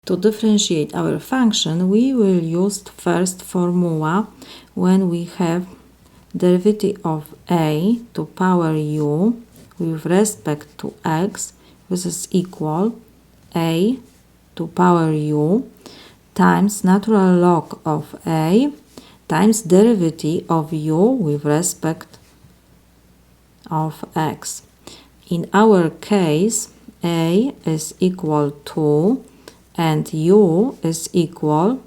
To differentiate our function, we will use first formula when we have derivative of a to power u with respect to x. This is equal a to power u times natural log of a times derivative of u with respect of x. In our case, a is equal to and u is equal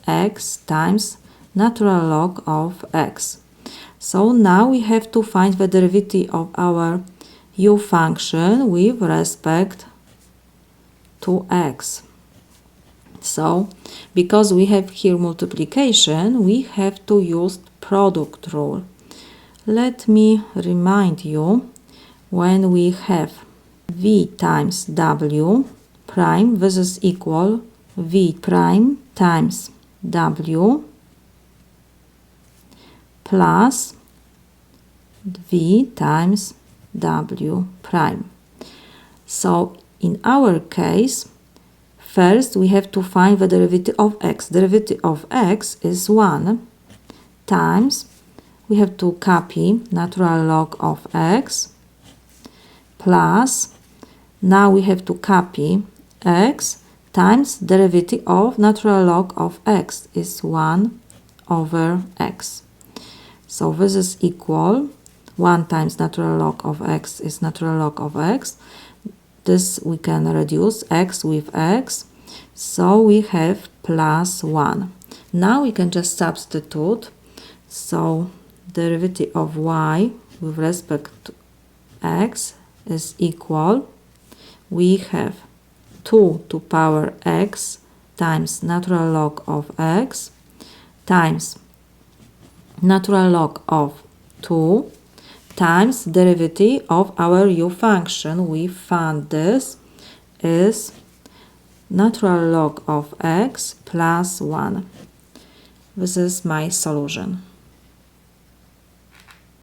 x times natural log of x. So now we have to find the derivative of our u function with respect to x. So, because we have here multiplication, we have to use product rule. Let me remind you, when we have v times w prime, this is equal v prime times w plus v times w prime. So in our case, first we have to find the derivative of x. Derivative of x is 1 times, we have to copy natural log of x plus, now we have to copy x times derivative of natural log of x is 1 over x. So this is equal 1 times natural log of x is natural log of x. This we can reduce x with x. So we have plus 1. Now we can just substitute. So derivative of y with respect to x is equal, we have 2 to power x times natural log of x times natural log of 2 times derivative of our u function. We found this is natural log of x plus 1. This is my solution.